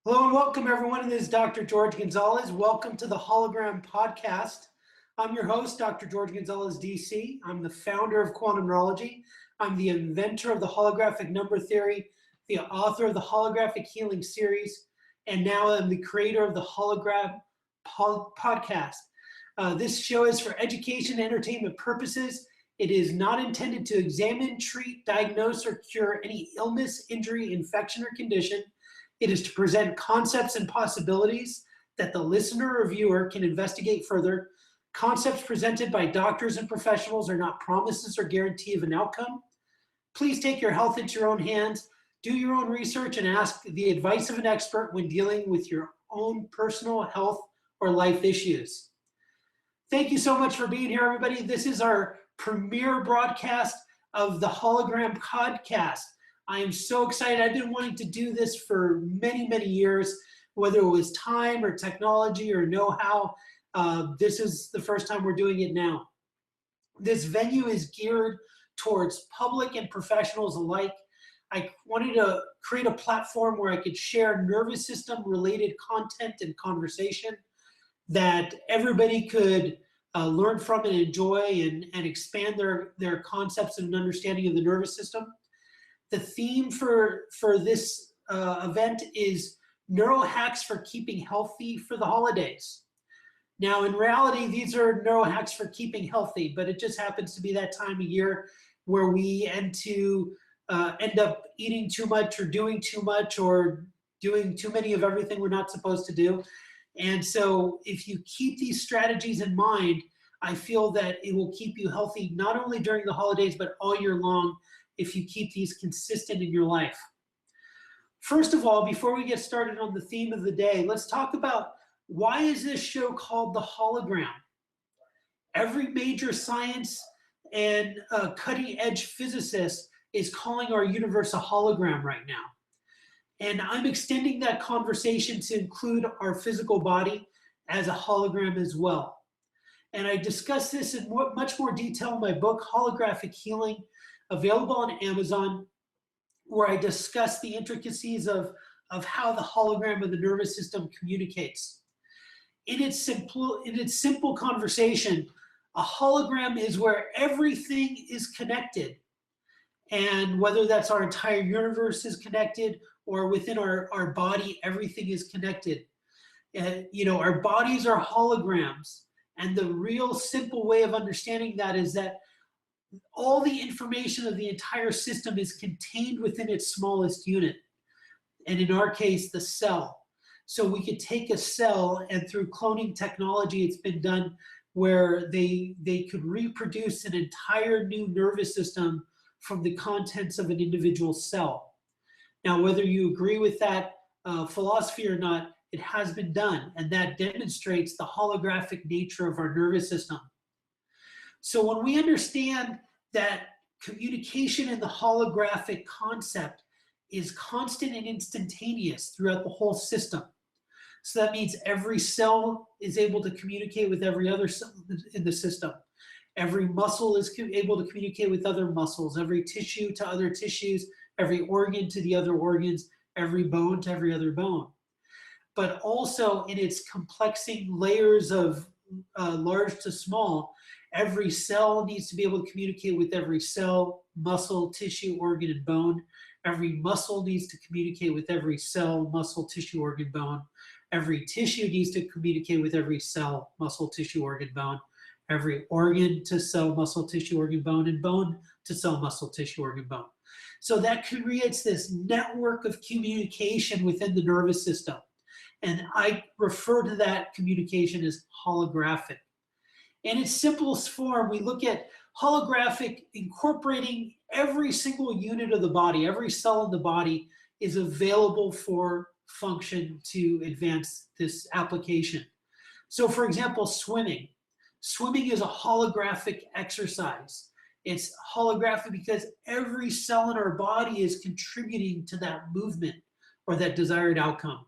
Hello and welcome everyone. This is Dr. George Gonzalez. Welcome to the Hologram podcast. I'm your host, Dr. George Gonzalez, DC. I'm the founder of Quantum Neurology. I'm the inventor of the holographic number theory, the author of the Holographic Healing series, and now I'm the creator of the Hologram podcast. This show is for education and entertainment purposes. It is not intended to examine, treat, diagnose, or cure any illness, injury, infection, or condition. It is to present concepts and possibilities that the listener or viewer can investigate further. Concepts presented by doctors and professionals are not promises or guarantee of an outcome. Please take your health into your own hands, do your own research, and ask the advice of an expert when dealing with your own personal health or life issues. Thank you so much for being here, everybody. This is our premiere broadcast of the Hologram podcast. I am so excited. I've been wanting to do this for many, many years, whether it was time or technology or know-how. This is the first time we're doing it now. This venue is geared towards public and professionals alike. I wanted to create a platform where I could share nervous system related content and conversation that everybody could learn from and enjoy and expand their concepts and understanding of the nervous system. The theme for this event is Neuro Hacks for keeping healthy for the holidays. Now, in reality, these are neuro hacks for keeping healthy, but it just happens to be that time of year where we end up eating too much or doing too much or doing too many of everything we're not supposed to do. And so if you keep these strategies in mind, I feel that it will keep you healthy not only during the holidays, but all year long if you keep these consistent in your life. First of all, before we get started on the theme of the day, let's talk about why is this show called the Hologram? Every major science and cutting edge physicist is calling our universe a hologram right now. And I'm extending that conversation to include our physical body as a hologram as well. And I discuss this in much more detail in my book, Holographic Healing, available on Amazon, where I discuss the intricacies of how the hologram of the nervous system communicates. In its simple conversation, a hologram is where everything is connected. And whether that's our entire universe is connected or within our body, everything is connected. Our bodies are holograms. And the real simple way of understanding that is that all the information of the entire system is contained within its smallest unit. And in our case, the cell. So we could take a cell, and through cloning technology, it's been done where they could reproduce an entire new nervous system from the contents of an individual cell. Now, whether you agree with that philosophy or not, it has been done, and that demonstrates the holographic nature of our nervous system. So when we understand that communication in the holographic concept is constant and instantaneous throughout the whole system. So that means every cell is able to communicate with every other cell in the system. Every muscle is able to communicate with other muscles, every tissue to other tissues, every organ to the other organs, every bone to every other bone. But also in its complexing layers of large to small, every cell needs to be able to communicate with every cell, muscle, tissue, organ, and bone. Every muscle needs to communicate with every cell, muscle, tissue, organ, bone. Every tissue needs to communicate with every cell, muscle, tissue, organ, bone. Every organ to cell, muscle, tissue, organ, bone, and bone to cell, muscle, tissue, organ, bone. So that creates this network of communication within the nervous system. And I refer to that communication as holographic. In its simplest form, we look at holographic incorporating every single unit of the body, every cell in the body is available for function to advance this application. So for example, swimming. Swimming is a holographic exercise. It's holographic because every cell in our body is contributing to that movement or that desired outcome.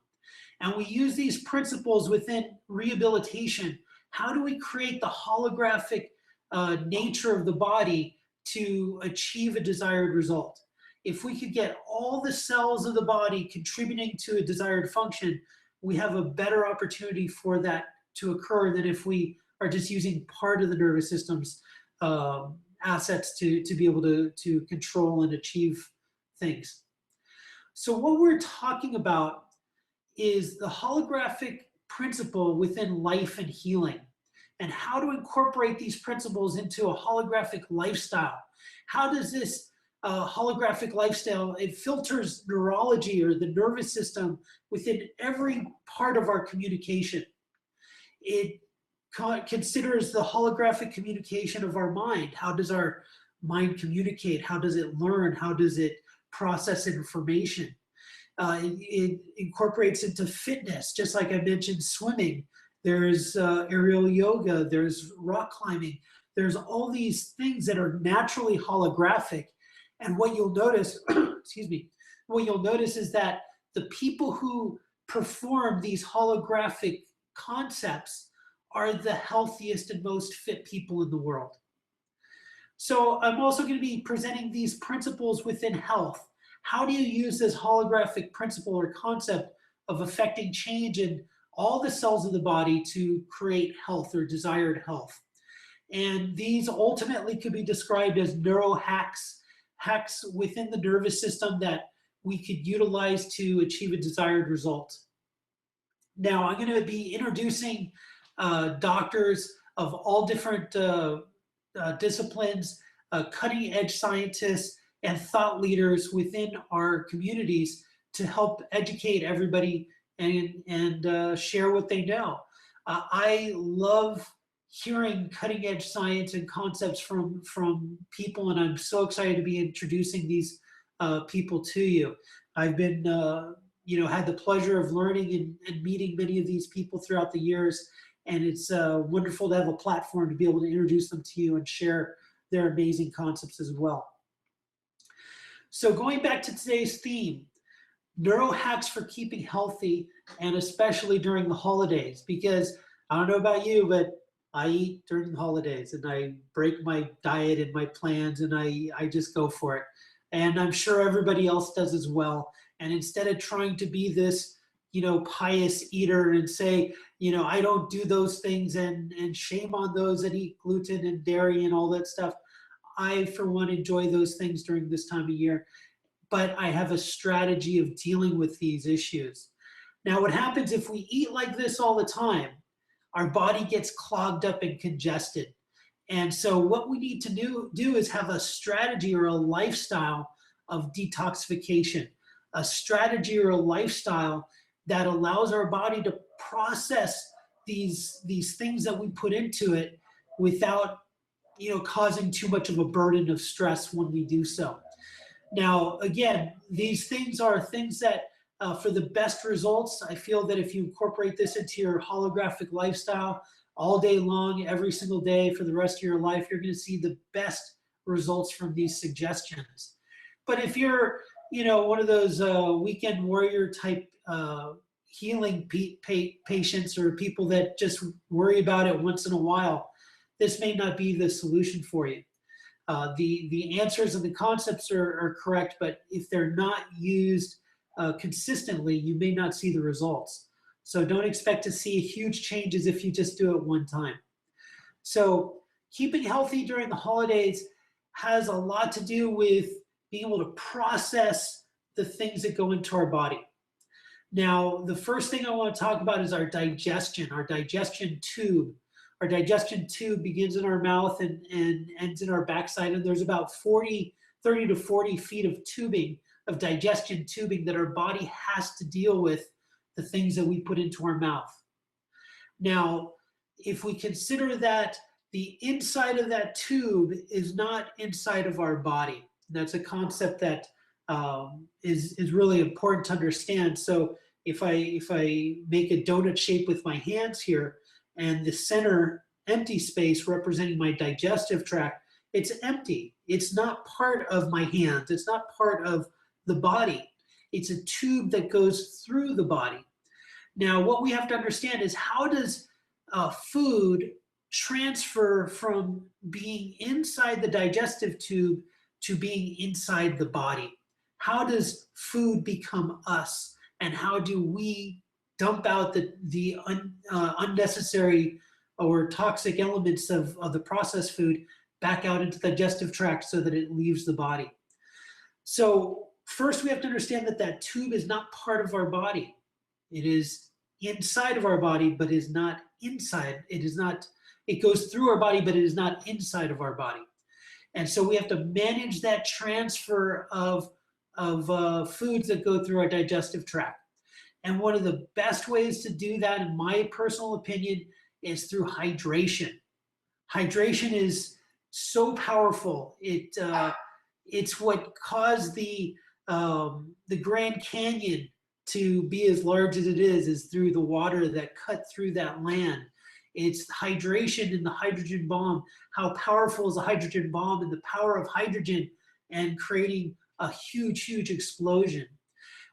And we use these principles within rehabilitation. How do we create the holographic nature of the body to achieve a desired result? if we could get all the cells of the body contributing to a desired function, we have a better opportunity for that to occur than if we are just using part of the nervous system's assets to be able to control and achieve things. So what we're talking about is the holographic principle within life and healing, and how to incorporate these principles into a holographic lifestyle. How does this holographic lifestyle, it filters neurology or the nervous system within every part of our communication. It considers the holographic communication of our mind. How does our mind communicate? How does it learn? How does it process information? It incorporates into fitness, just like I mentioned, swimming. There's aerial yoga, there's rock climbing. There's all these things that are naturally holographic. And what you'll notice, excuse me, what you'll notice is that the people who perform these holographic concepts are the healthiest and most fit people in the world. So I'm also going to be presenting these principles within health. How do you use this holographic principle or concept of affecting change in all the cells of the body to create health or desired health? And these ultimately could be described as neuro hacks, hacks within the nervous system that we could utilize to achieve a desired result. Now, I'm going to be introducing doctors of all different disciplines, cutting edge scientists, and thought leaders within our communities to help educate everybody and share what they know. I love hearing cutting edge science and concepts from people, and I'm so excited to be introducing these people to you. I've been, had the pleasure of learning and meeting many of these people throughout the years, and it's wonderful to have a platform to be able to introduce them to you and share their amazing concepts as well. So going back to today's theme, neuro hacks for keeping healthy, and especially during the holidays, because I don't know about you, but I eat during the holidays and I break my diet and my plans and I just go for it. And I'm sure everybody else does as well. And instead of trying to be this, pious eater and say, I don't do those things and shame on those that eat gluten and dairy and all that stuff, I, for one, enjoy those things during this time of year, but I have a strategy of dealing with these issues. Now, what happens if we eat like this all the time? Our body gets clogged up and congested. And so what we need to do is have a strategy or a lifestyle of detoxification, a strategy or a lifestyle that allows our body to process these things that we put into it without causing too much of a burden of stress when we do so. Now, again, these things are things that for the best results, I feel that if you incorporate this into your holographic lifestyle all day long, every single day for the rest of your life, you're going to see the best results from these suggestions. But if you're, one of those weekend warrior type healing patients or people that just worry about it once in a while, this may not be the solution for you. The answers and the concepts are correct, but if they're not used consistently, you may not see the results. So don't expect to see huge changes if you just do it one time. So keeping healthy during the holidays has a lot to do with being able to process the things that go into our body. Now, the first thing I want to talk about is our digestion tube. Our digestion tube begins in our mouth and ends in our backside, and there's about 30 to 40 feet of tubing, of digestion tubing, that our body has to deal with the things that we put into our mouth. Now, if we consider that the inside of that tube is not inside of our body, that's a concept that is really important to understand. So if I make a donut shape with my hands here, and the center empty space representing my digestive tract, it's empty. It's not part of my hands. It's not part of the body. It's a tube that goes through the body. Now, what we have to understand is, how does food transfer from being inside the digestive tube to being inside the body? how does food become us, and how do we dump out the unnecessary or toxic elements of the processed food back out into the digestive tract so that it leaves the body. So first we have to understand that that tube is not part of our body. It is inside of our body, but is not inside. It is not, it goes through our body, but it is not inside of our body. And so we have to manage that transfer of foods that go through our digestive tract. And one of the best ways to do that, in my personal opinion, is through hydration. Hydration is so powerful. It's what caused the Grand Canyon to be as large as it is through the water that cut through that land. It's hydration and the hydrogen bomb. How powerful is the hydrogen bomb and the power of hydrogen and creating a huge, huge explosion.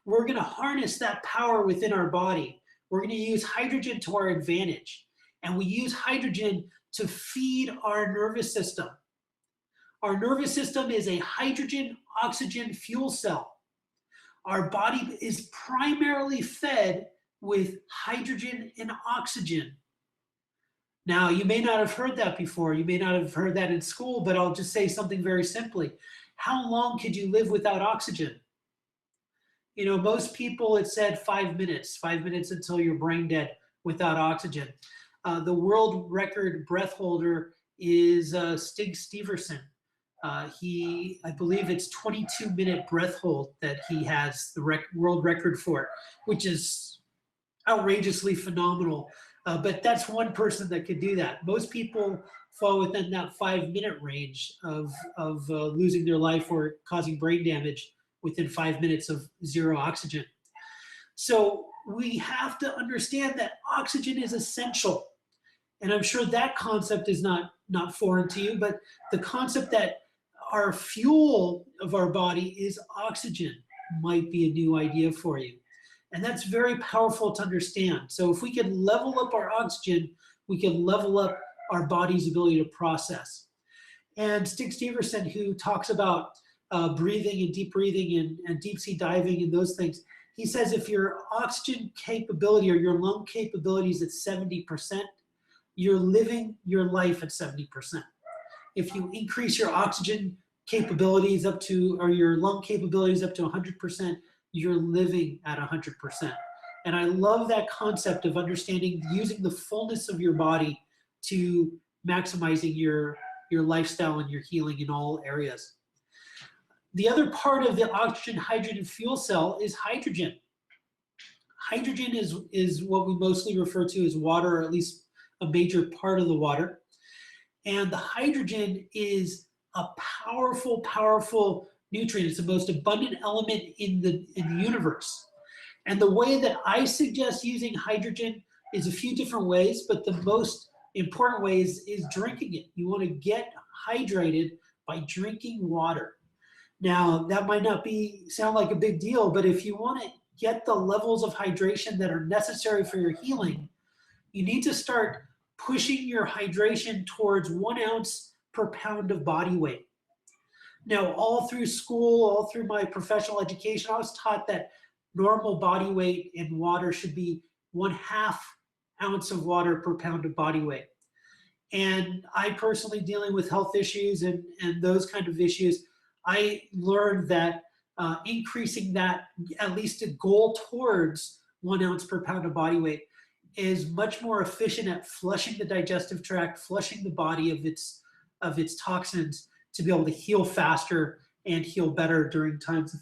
We're going to harness that power within our body. We're going to use hydrogen to our advantage. And we use hydrogen to feed our nervous system. Our nervous system is a hydrogen-oxygen fuel cell. Our body is primarily fed with hydrogen and oxygen. Now, you may not have heard that before. You may not have heard that in school, but I'll just say something very simply. How long could you live without oxygen? You know, most people, it said 5 minutes until you're brain dead without oxygen. The world record breath holder is Stig Steverson. I believe it's 22-minute breath hold that he has the world record for, which is outrageously phenomenal. But that's one person that could do that. Most people fall within that 5-minute range of losing their life or causing brain damage within 5 minutes of zero oxygen. So we have to understand that oxygen is essential. And I'm sure that concept is not foreign to you, but the concept that our fuel of our body is oxygen might be a new idea for you. And that's very powerful to understand. So if we can level up our oxygen, we can level up our body's ability to process. And Stig Steverson, who talks about breathing and deep breathing and deep sea diving and those things, he says if your oxygen capability or your lung capability is at 70%, you're living your life at 70%. If you increase your oxygen capabilities up to, or your lung capabilities up to 100%, you're living at 100%. And I love that concept of understanding using the fullness of your body to maximizing your lifestyle and your healing in all areas. The other part of the oxygen hydrogen fuel cell is hydrogen. Hydrogen is what we mostly refer to as water, or at least a major part of the water. And the hydrogen is a powerful, powerful nutrient. It's the most abundant element in the universe. And the way that I suggest using hydrogen is a few different ways, but the most important way is drinking it. You want to get hydrated by drinking water. Now, that might not sound like a big deal, but if you want to get the levels of hydration that are necessary for your healing, you need to start pushing your hydration towards 1 ounce per pound of body weight. Now, all through school, all through my professional education, I was taught that normal body weight in water should be 1/2 ounce of water per pound of body weight. And I personally, dealing with health issues and those kind of issues, I learned that increasing that, at least a goal towards 1 ounce per pound of body weight, is much more efficient at flushing the digestive tract, flushing the body of its toxins to be able to heal faster and heal better during times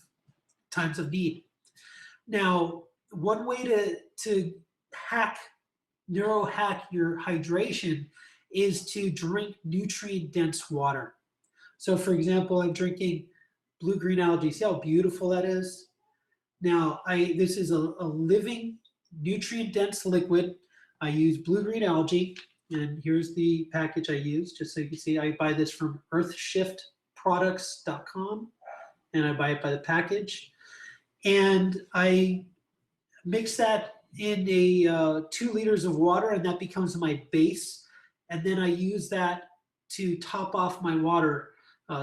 of need. Now, one way to neuro hack your hydration is to drink nutrient-dense water. So for example, I'm drinking blue-green algae. See how beautiful that is? Now, this is a living nutrient-dense liquid. I use blue-green algae, and here's the package I use, just so you can see. I buy this from earthshiftproducts.com, and I buy it by the package. And I mix that in 2 liters of water, and that becomes my base. And then I use that to top off my water.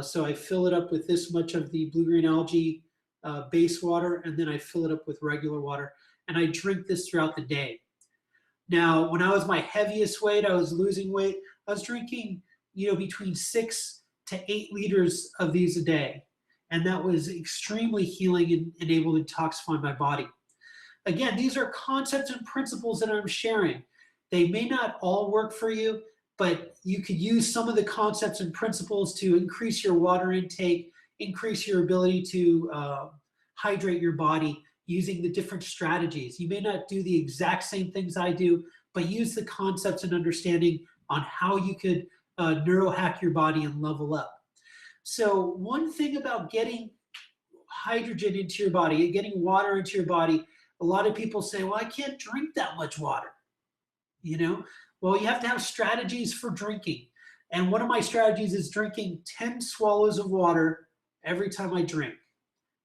So I fill it up with this much of the blue-green algae base water, and then I fill it up with regular water. And I drink this throughout the day. Now, when I was my heaviest weight, I was losing weight, I was drinking, between 6 to 8 liters of these a day. And that was extremely healing and able to detoxify my body. Again, these are concepts and principles that I'm sharing. They may not all work for you, but you could use some of the concepts and principles to increase your water intake, increase your ability to hydrate your body using the different strategies. You may not do the exact same things I do, but use the concepts and understanding on how you could neuro hack your body and level up. So one thing about getting hydrogen into your body, getting water into your body, a lot of people say, well, I can't drink that much water. Well, you have to have strategies for drinking. And one of my strategies is drinking 10 swallows of water every time I drink.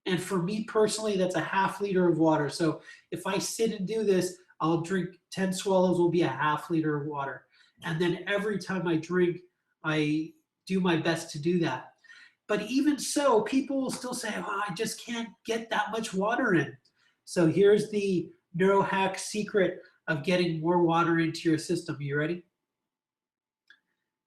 And for me personally, that's a ½ liter of water. So if I sit and do this, I'll drink 10 swallows will be a ½ liter of water. And then every time I drink, I do my best to do that. But even so, people will still say, oh, I just can't get that much water in. So here's the Neuro Hack secret of getting more water into your system. You ready?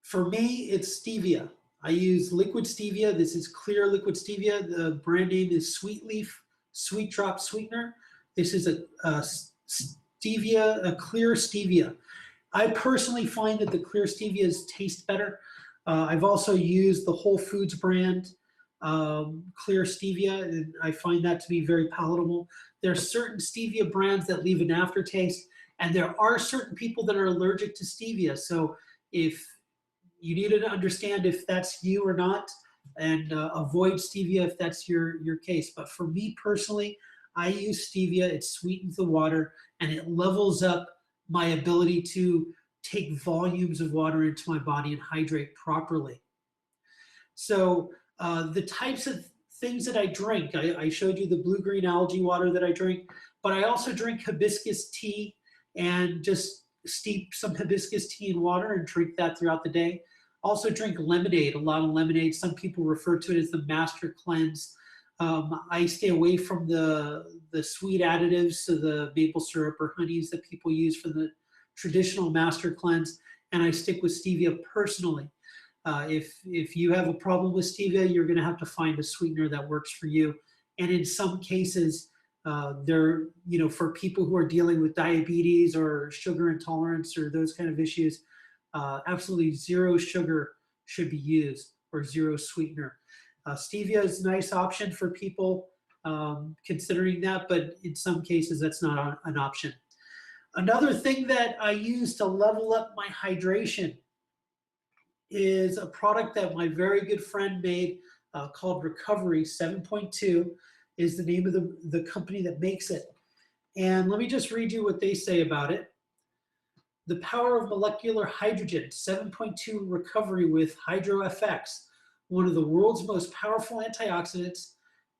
For me, it's stevia. I use liquid stevia. This is clear liquid stevia. The brand name is Sweet Leaf Sweet Drop Sweetener. This is a stevia, a clear stevia. I personally find that the clear stevias taste better. I've also used the Whole Foods brand clear stevia, and I find that to be very palatable. There are certain stevia brands that leave an aftertaste, and there are certain people that are allergic to stevia. So if you need to understand if that's you or not, and avoid stevia if that's your case. But for me personally, I use stevia. It sweetens the water, and it levels up my ability to take volumes of water into my body and hydrate properly. So the types of things that I drink, I showed you the blue-green algae water that I drink, but I also drink hibiscus tea and just steep some hibiscus tea in water and drink that throughout the day. Also drink lemonade, a lot of lemonade. Some people refer to it as the master cleanse. I stay away from the sweet additives, so the maple syrup or honeys that people use for the traditional master cleanse, and I stick with stevia personally. If you have a problem with stevia, you're going to have to find a sweetener that works for you. And in some cases, for people who are dealing with diabetes or sugar intolerance or those kind of issues, absolutely zero sugar should be used, or zero sweetener. Stevia is a nice option for people considering that, but in some cases that's not an option. Another thing that I use to level up my hydration is a product that my very good friend made called Recovery 7.2 is the name of the company that makes it. And let me just read you what they say about it. The power of molecular hydrogen, 7.2 recovery with HydroFX, one of the world's most powerful antioxidants,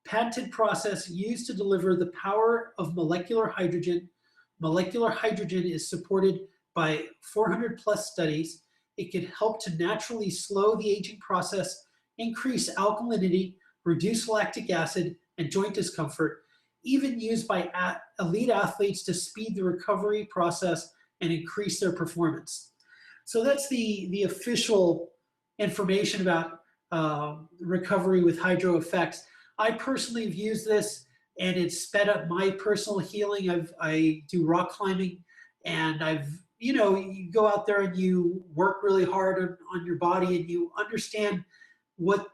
patented process used to deliver the power of molecular hydrogen. Molecular hydrogen is supported by 400 plus studies. It can help to naturally slow the aging process, increase alkalinity, reduce lactic acid, and joint discomfort, even used by elite athletes to speed the recovery process and increase their performance. So that's the official information about recovery with HydroFX. I personally have used this, and it's sped up my personal healing. I do rock climbing, and you go out there and you work really hard on your body, and you understand what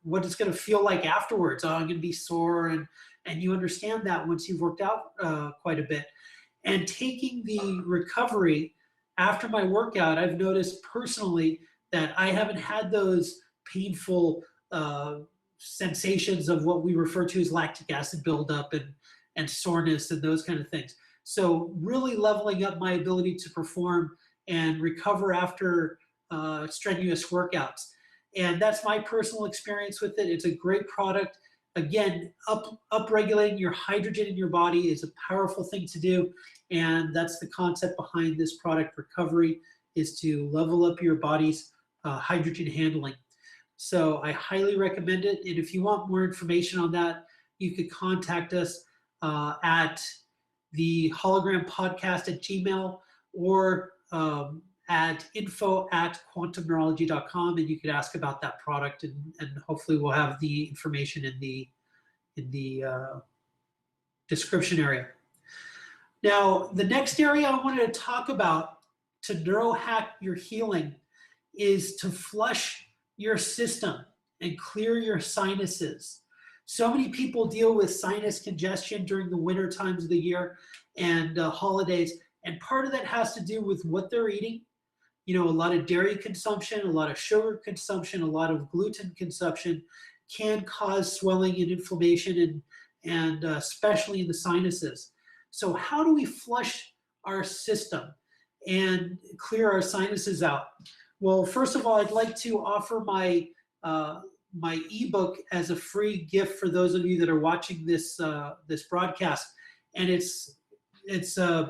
what it's going to feel like afterwards. Oh, I'm going to be sore, and you understand that once you've worked out quite a bit. And taking the recovery after my workout, I've noticed personally that I haven't had those painful sensations of what we refer to as lactic acid buildup and soreness and those kind of things. So really leveling up my ability to perform and recover after strenuous workouts. And that's my personal experience with it. It's a great product. Again, upregulating your hydrogen in your body is a powerful thing to do. And that's the concept behind this product, Recovery, is to level up your body's hydrogen handling. So I highly recommend it. And if you want more information on that, you could contact us at the hologram podcast at Gmail or at info@quantumneurology.com, and you could ask about that product, and hopefully we'll have the information in the description area. Now, the next area I wanted to talk about to neuro hack your healing is to flush your system and clear your sinuses. So many people deal with sinus congestion during the winter times of the year and holidays, and part of that has to do with what they're eating. You know, a lot of dairy consumption, a lot of sugar consumption, a lot of gluten consumption can cause swelling and inflammation, and especially in the sinuses. So how do we flush our system and clear our sinuses out? Well, first of all, I'd like to offer my my ebook as a free gift for those of you that are watching this this broadcast, and it's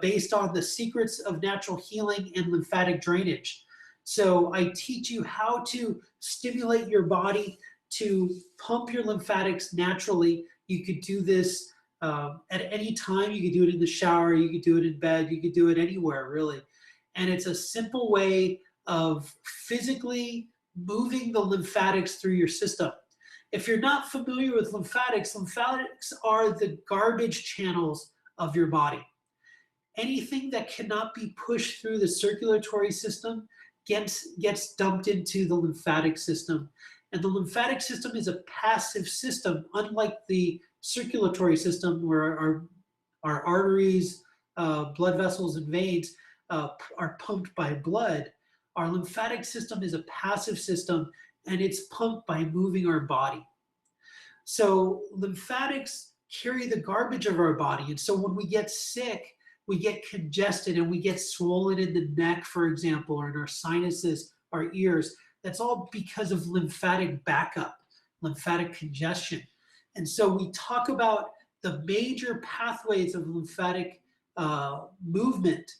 based on the secrets of natural healing and lymphatic drainage. So I teach you how to stimulate your body to pump your lymphatics naturally. You could do this at any time. You could do it in the shower, you could do it in bed, you could do it anywhere, really. And it's a simple way of physically moving the lymphatics through your system. If you're not familiar with lymphatics, lymphatics are the garbage channels of your body. Anything that cannot be pushed through the circulatory system gets dumped into the lymphatic system. And the lymphatic system is a passive system, unlike the circulatory system where our arteries, blood vessels, and veins are pumped by blood. Our lymphatic system is a passive system, and it's pumped by moving our body. So lymphatics carry the garbage of our body. And so when we get sick, we get congested and we get swollen in the neck, for example, or in our sinuses, our ears. That's all because of lymphatic backup, lymphatic congestion. And so we talk about the major pathways of lymphatic movement.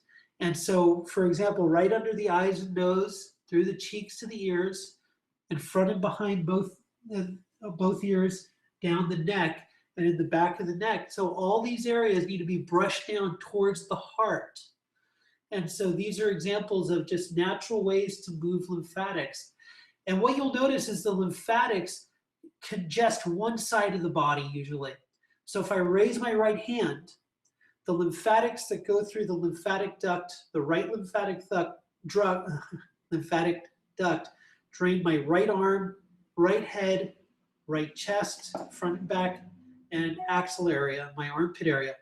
And so, for example, right under the eyes and nose, through the cheeks to the ears, in front and behind both ears, down the neck, and in the back of the neck. So all these areas need to be brushed down towards the heart. And so these are examples of just natural ways to move lymphatics. And what you'll notice is the lymphatics congest one side of the body usually. So if I raise my right hand, the lymphatics that go through the lymphatic duct, the right lymphatic duct, drain my right arm, right head, right chest, front and back, and axial area, my armpit area.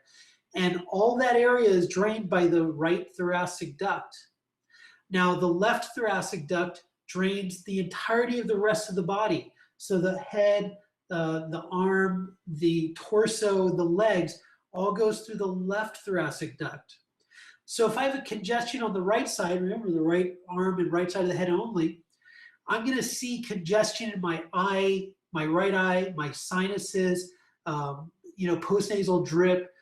And all that area is drained by the right thoracic duct. Now, the left thoracic duct drains the entirety of the rest of the body. So the head, the arm, the torso, the legs, all goes through the left thoracic duct. So if I have a congestion on the right side, remember the right arm and right side of the head only, I'm going to see congestion in my eye, my right eye, my sinuses, postnasal drip,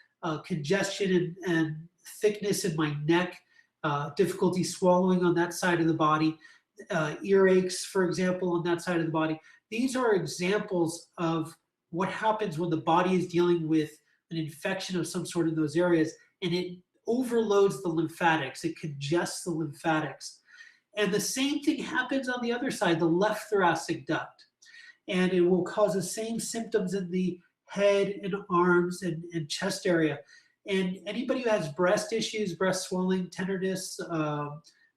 congestion and thickness in my neck, difficulty swallowing on that side of the body, earaches, for example, on that side of the body. These are examples of what happens when the body is dealing with an infection of some sort in those areas, and it overloads the lymphatics. It congests the lymphatics. And the same thing happens on the other side, the left thoracic duct. And it will cause the same symptoms in the head and arms and chest area. And anybody who has breast issues, breast swelling, tenderness,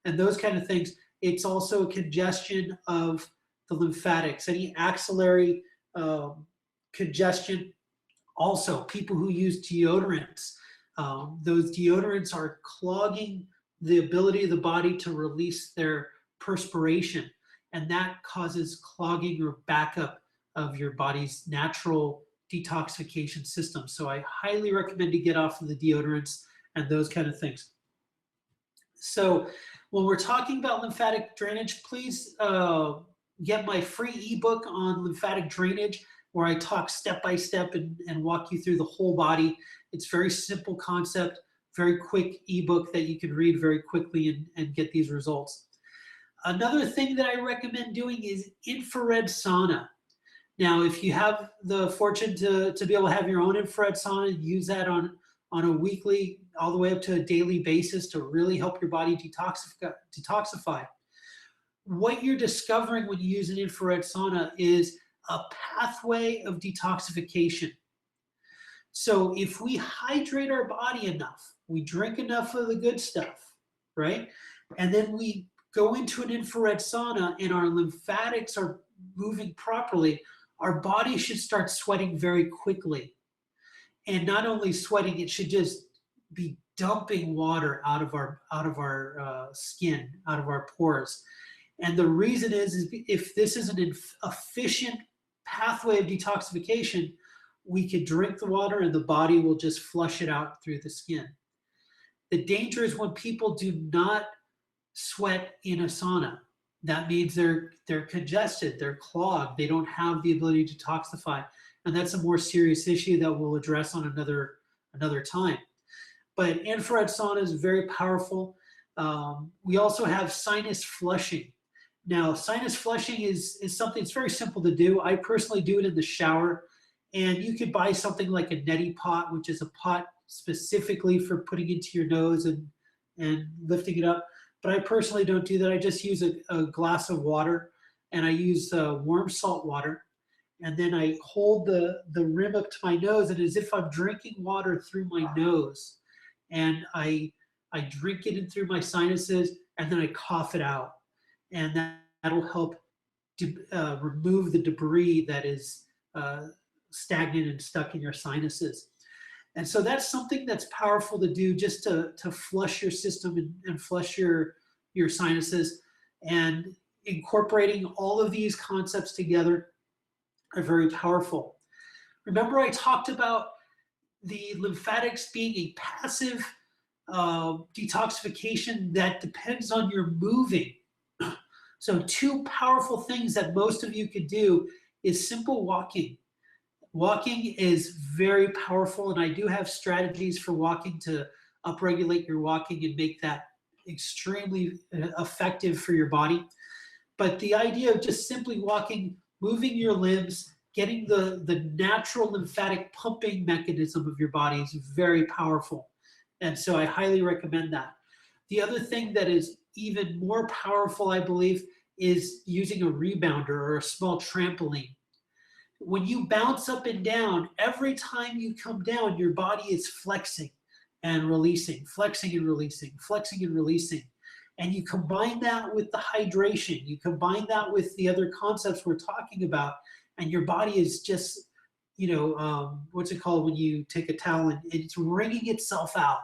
and those kind of things, it's also a congestion of the lymphatics. Any axillary congestion. Also, people who use deodorants, those deodorants are clogging the ability of the body to release their perspiration, and that causes clogging or backup of your body's natural detoxification system. So I highly recommend to get off of the deodorants and those kind of things. So when we're talking about lymphatic drainage, please get my free ebook on lymphatic drainage, where I talk step by step and walk you through the whole body. It's very simple concept, very quick ebook that you can read very quickly and get these results. Another thing that I recommend doing is infrared sauna. Now, if you have the fortune to be able to have your own infrared sauna, use that on a weekly, all the way up to a daily basis to really help your body detoxify. What you're discovering when you use an infrared sauna is a pathway of detoxification. So if we hydrate our body enough, we drink enough of the good stuff, right? And then we go into an infrared sauna and our lymphatics are moving properly, our body should start sweating very quickly. And not only sweating, it should just be dumping water out of our skin, out of our pores. And the reason is if this is an efficient pathway of detoxification, we could drink the water and the body will just flush it out through the skin. The danger is when people do not sweat in a sauna. That means they're congested, they're clogged, they don't have the ability to detoxify. And that's a more serious issue that we'll address on another time. But infrared sauna is very powerful. We also have sinus flushing. Now, sinus flushing is something that's very simple to do. I personally do it in the shower. And you could buy something like a neti pot, which is a pot specifically for putting into your nose and lifting it up. But I personally don't do that. I just use a glass of water, and I use warm salt water. And then I hold the rim up to my nose, and as if I'm drinking water through my nose. And I drink it in through my sinuses, and then I cough it out. And that'll help remove the debris that is stagnant and stuck in your sinuses. And so that's something that's powerful to do, just to flush your system and flush your sinuses. And incorporating all of these concepts together are very powerful. Remember, I talked about the lymphatics being a passive detoxification that depends on your moving. So two powerful things that most of you could do is simple walking. Walking is very powerful, and I do have strategies for walking to upregulate your walking and make that extremely effective for your body. But the idea of just simply walking, moving your limbs, getting the natural lymphatic pumping mechanism of your body is very powerful. And so I highly recommend that. The other thing that is even more powerful, I believe, is using a rebounder or a small trampoline. When you bounce up and down, every time you come down, your body is flexing and releasing, flexing and releasing, flexing and releasing. And you combine that with the hydration, you combine that with the other concepts we're talking about, and your body is just, what's it called when you take a towel and it's wringing itself out.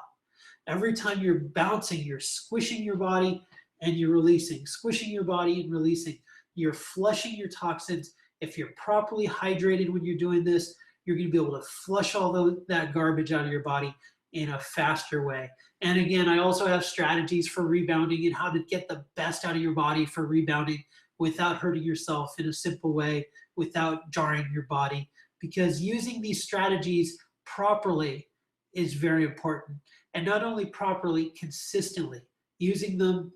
Every time you're bouncing, you're squishing your body and you're releasing, squishing your body and releasing. You're flushing your toxins. If you're properly hydrated when you're doing this, you're going to be able to flush all that garbage out of your body in a faster way. And again, I also have strategies for rebounding and how to get the best out of your body for rebounding without hurting yourself in a simple way, without jarring your body. Because using these strategies properly is very important. And not only properly, consistently. Using them,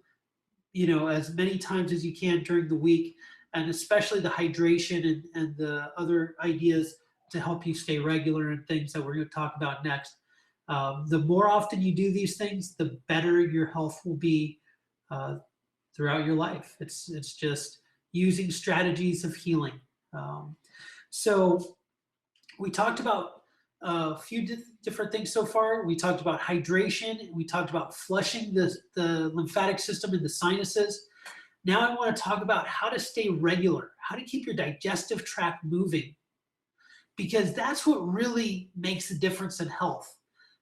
as many times as you can during the week, and especially the hydration and the other ideas to help you stay regular and things that we're going to talk about next. The more often you do these things, the better your health will be throughout your life. It's just using strategies of healing. So we talked about a few different things so far. We talked about hydration. We talked about flushing the lymphatic system and the sinuses. Now I want to talk about how to stay regular, how to keep your digestive tract moving, because that's what really makes a difference in health.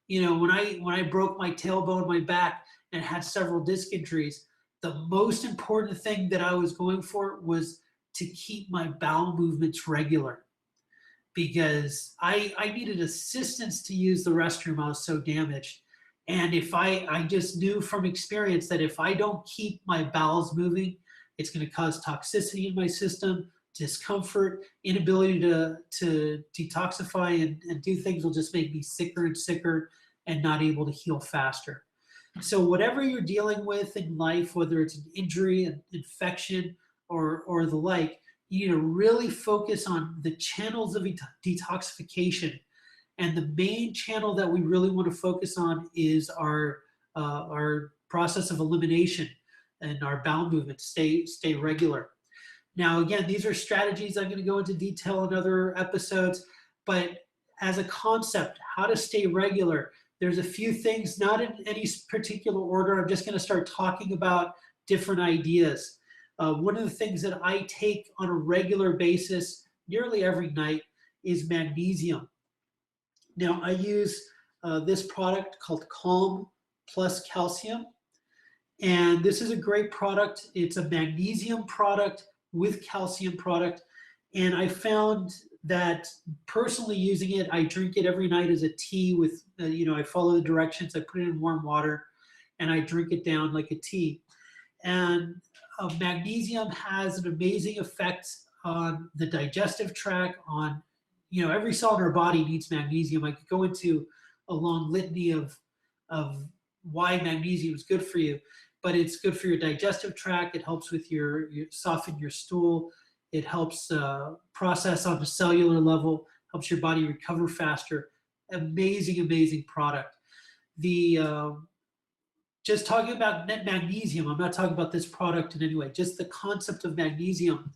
When I broke my tailbone, my back, and had several disc injuries, the most important thing that I was going for was to keep my bowel movements regular, because I needed assistance to use the restroom. I was so damaged. And if I just knew from experience that if I don't keep my bowels moving, it's going to cause toxicity in my system, discomfort, inability to detoxify and do things will just make me sicker and sicker and not able to heal faster. So whatever you're dealing with in life, whether it's an injury, an infection, or the like, you need to really focus on the channels of detoxification. And the main channel that we really want to focus on is our process of elimination and our bowel movement. Stay regular. Now, again, these are strategies I'm going to go into detail in other episodes, but as a concept, how to stay regular, there's a few things, not in any particular order. I'm just going to start talking about different ideas. One of the things that I take on a regular basis, nearly every night, is magnesium. Now, I use this product called Calm Plus Calcium, and this is a great product. It's a magnesium product with calcium product, and I found that personally using it, I drink it every night as a tea with, I follow the directions, I put it in warm water, and I drink it down like a tea. And magnesium has an amazing effect on the digestive tract, on, every cell in our body needs magnesium. I could go into a long litany of why magnesium is good for you, but it's good for your digestive tract. It helps with your soften your stool. It helps process on a cellular level, helps your body recover faster. Amazing, amazing product. Just talking about magnesium, I'm not talking about this product in any way, just the concept of magnesium.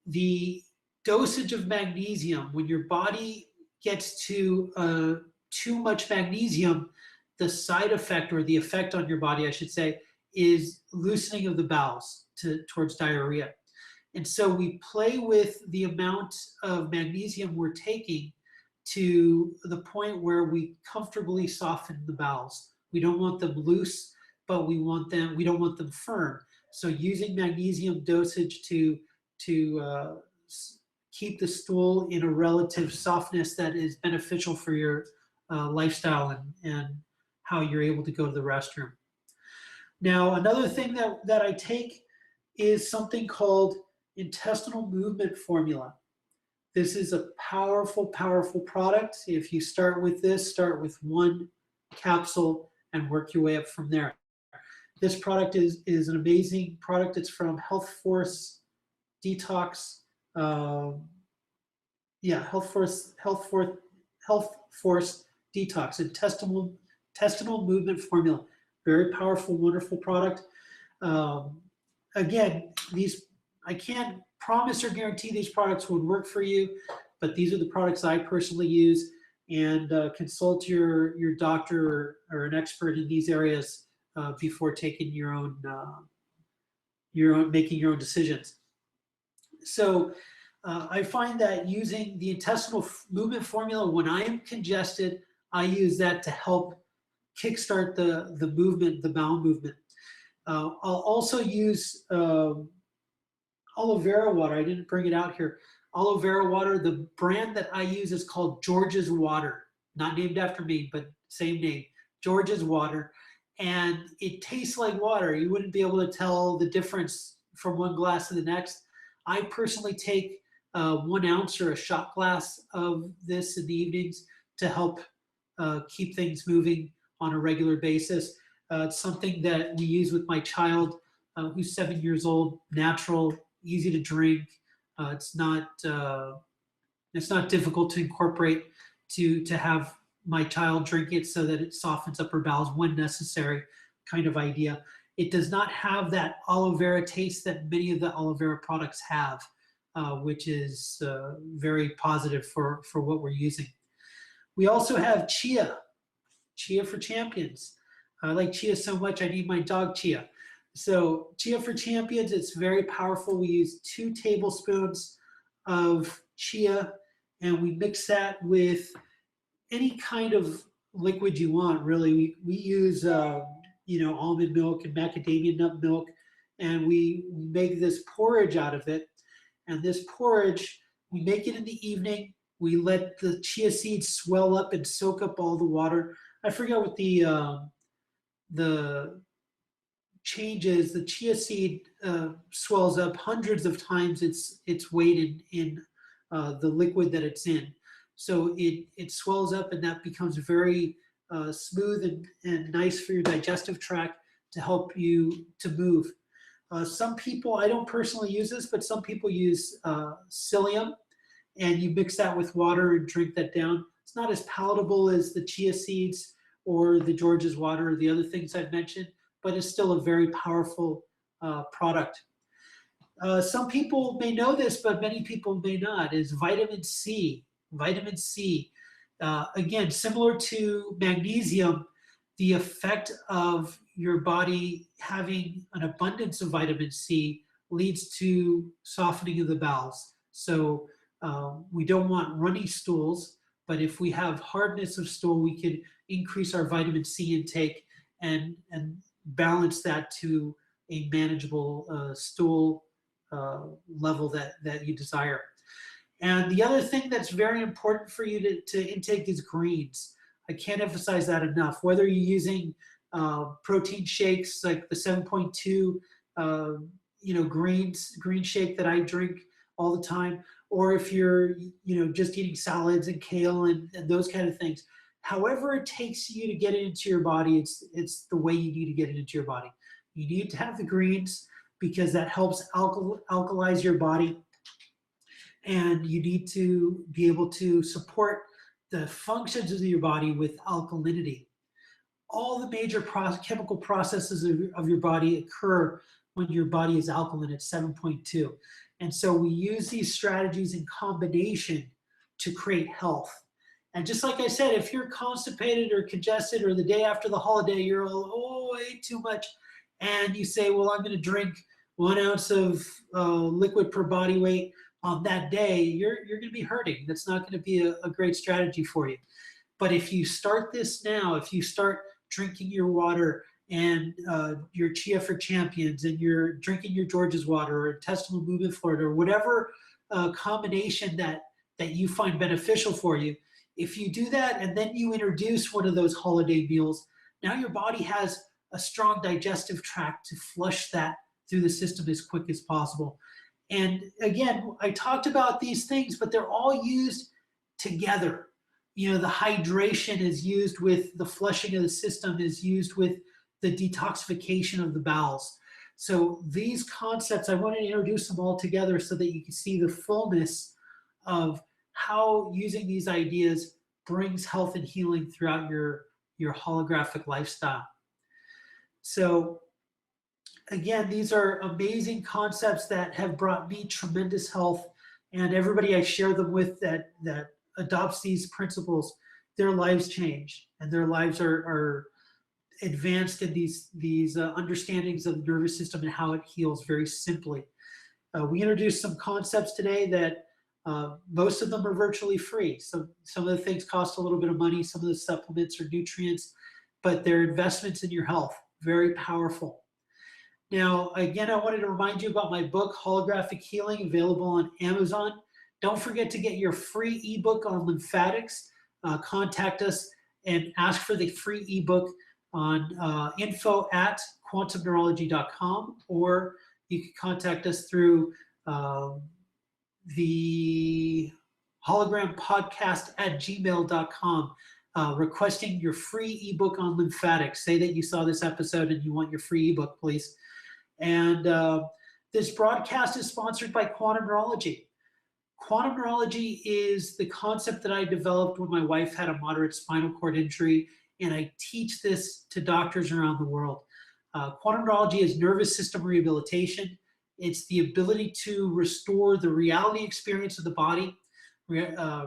The dosage of magnesium, when your body gets to too much magnesium, the side effect, or the effect on your body, I should say, is loosening of the bowels towards diarrhea. And so we play with the amount of magnesium we're taking to the point where we comfortably soften the bowels. We don't want them loose, but we don't want them firm. So using magnesium dosage to keep the stool in a relative softness that is beneficial for your lifestyle and how you're able to go to the restroom. Now, another thing that I take is something called intestinal movement formula. This is a powerful, powerful product. If you start with this, start with one capsule and work your way up from there. This product is an amazing product. It's from Health Force Detox. Health Force Detox, intestinal movement formula. Very powerful, wonderful product. Again, I can't promise or guarantee these products would work for you, but these are the products I personally use. And consult your doctor or an expert in these areas before taking making your own decisions. So I find that using the intestinal movement formula, when I am congested, I use that to help kickstart the movement, the bowel movement. I'll also use aloe vera water. I didn't bring it out here. Aloe vera water, the brand that I use is called George's Water. Not named after me, but same name, George's Water. And it tastes like water. You wouldn't be able to tell the difference from one glass to the next. I personally take 1 ounce or a shot glass of this in the evenings to help keep things moving on a regular basis. It's something that we use with my child who's 7 years old, natural, easy to drink. It's not difficult to incorporate to have my child drink it so that it softens up her bowels when necessary, kind of idea. It does not have that aloe vera taste that many of the aloe vera products have, which is very positive for what we're using. We also have chia for champions. I like chia so much, I need my dog Chia. So chia for champions, it's very powerful. We use 2 tablespoons of chia, and we mix that with any kind of liquid you want, really. We use almond milk and macadamia nut milk, and we make this porridge out of it. And this porridge, we make it in the evening. We let the chia seeds swell up and soak up all the water. I forget what the change is. The chia seed swells up hundreds of times its weight in the liquid that it's in. So it swells up, and that becomes very smooth and nice for your digestive tract to help you to move. Some people, I don't personally use this, but some people use psyllium, and you mix that with water and drink that down. It's not as palatable as the chia seeds or the George's water or the other things I've mentioned, but it's still a very powerful product. Some people may know this, but many people may not, is vitamin C. Vitamin C, again, similar to magnesium, the effect of your body having an abundance of vitamin C leads to softening of the bowels. So we don't want runny stools, but if we have hardness of stool, we can increase our vitamin C intake and balance that to a manageable stool level that you desire. And the other thing that's very important for you to intake is greens. I can't emphasize that enough. Whether you're using protein shakes like the 7.2 green shake that I drink all the time, or if you're just eating salads and kale and those kind of things. However it takes you to get it into your body, it's the way you need to get it into your body. You need to have the greens because that helps alkalize your body, and you need to be able to support the functions of your body with alkalinity. All the major chemical processes of your body occur when your body is alkaline at 7.2. And so we use these strategies in combination to create health. And just like I said, if you're constipated or congested or the day after the holiday, you're all, I ate too much, and you say, well, I'm going to drink 1 ounce of liquid per body weight on that day, you're going to be hurting. That's not going to be a great strategy for you. But if you start this now, if you start drinking your water and your Chia for Champions, and you're drinking your George's water or intestinal movement fluid or whatever combination that you find beneficial for you, if you do that and then you introduce one of those holiday meals, now your body has a strong digestive tract to flush that through the system as quick as possible. And again, I talked about these things, but they're all used together. The hydration is used with the flushing of the system, is used with the detoxification of the bowels. So these concepts, I want to introduce them all together so that you can see the fullness of how using these ideas brings health and healing throughout your holographic lifestyle. So again, these are amazing concepts that have brought me tremendous health, and everybody I share them with that adopts these principles, their lives change, and their lives are advanced in these understandings of the nervous system and how it heals very simply. We introduced some concepts today that most of them are virtually free. So some of the things cost a little bit of money, some of the supplements or nutrients, but they're investments in your health, very powerful. Now, again, I wanted to remind you about my book, Holographic Healing, available on Amazon. Don't forget to get your free ebook on lymphatics. Contact us and ask for the free ebook on info@quantumneurology.com, or you can contact us through the hologram podcast @gmail.com, requesting your free ebook on lymphatics. Say that you saw this episode and you want your free ebook, please. And this broadcast is sponsored by Quantum Neurology. Quantum Neurology is the concept that I developed when my wife had a moderate spinal cord injury, and I teach this to doctors around the world. Quantum Neurology is nervous system rehabilitation. It's the ability to restore the reality experience of the body,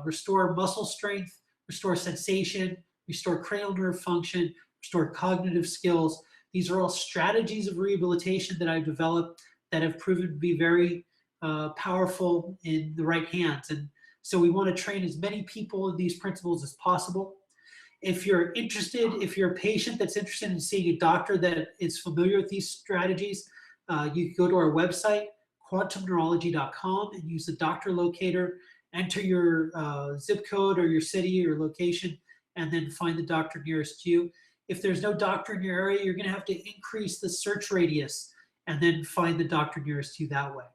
restore muscle strength, restore sensation, restore cranial nerve function, restore cognitive skills. These are all strategies of rehabilitation that I've developed that have proven to be very powerful in the right hands. And so we want to train as many people in these principles as possible. If you're interested, if you're a patient that's interested in seeing a doctor that is familiar with these strategies, you can go to our website, quantumneurology.com, and use the doctor locator, enter your zip code or your city or location, and then find the doctor nearest you. If there's no doctor in your area, you're going to have to increase the search radius and then find the doctor nearest you that way.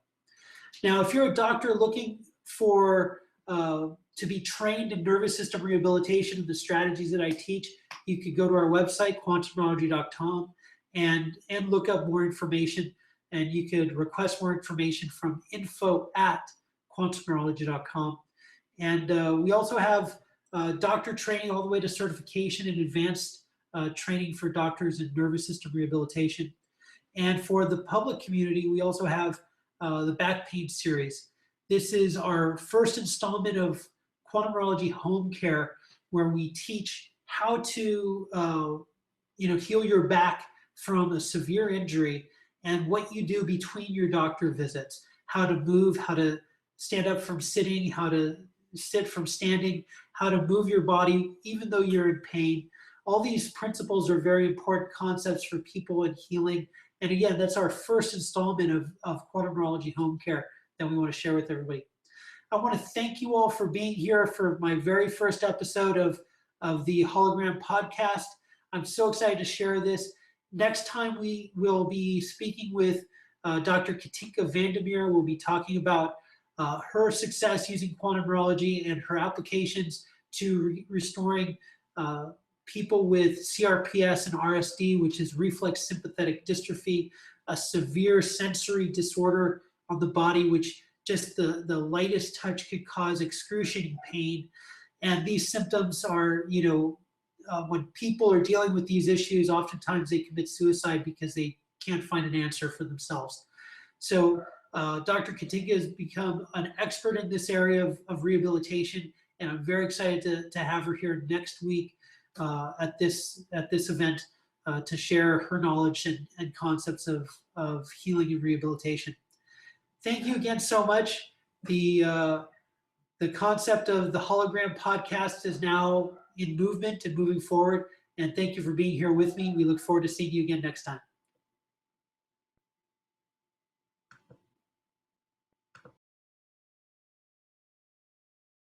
Now, if you're a doctor looking for to be trained in nervous system rehabilitation and the strategies that I teach, you could go to our website, quantumneurology.com, and look up more information. And you could request more information from info@quantumneurology.com. And we also have doctor training all the way to certification and advanced training for doctors in nervous system rehabilitation. And for the public community, we also have the back pain series. This is our first installment of Quantum Neurology Home Care, where we teach how to heal your back from a severe injury and what you do between your doctor visits, how to move, how to stand up from sitting, how to sit from standing, how to move your body even though you're in pain. All these principles are very important concepts for people in healing. And again, that's our first installment of Quantum Neurology Home Care that we want to share with everybody. I want to thank you all for being here for my very first episode of the Hologram podcast. I'm so excited to share this. Next time we will be speaking with Dr. Katinka Vandermeer. We'll be talking about her success using quantum neurology and her applications to restoring people with CRPS and RSD, which is reflex sympathetic dystrophy, a severe sensory disorder on the body, which just the lightest touch could cause excruciating pain. And these symptoms are, when people are dealing with these issues, oftentimes they commit suicide because they can't find an answer for themselves. So Dr. Katinka has become an expert in this area of rehabilitation, and I'm very excited to have her here next week at this event to share her knowledge and concepts of healing and rehabilitation. Thank you again so much. The concept of the Hologram podcast is now in movement and moving forward. And thank you for being here with me. We look forward to seeing you again next time.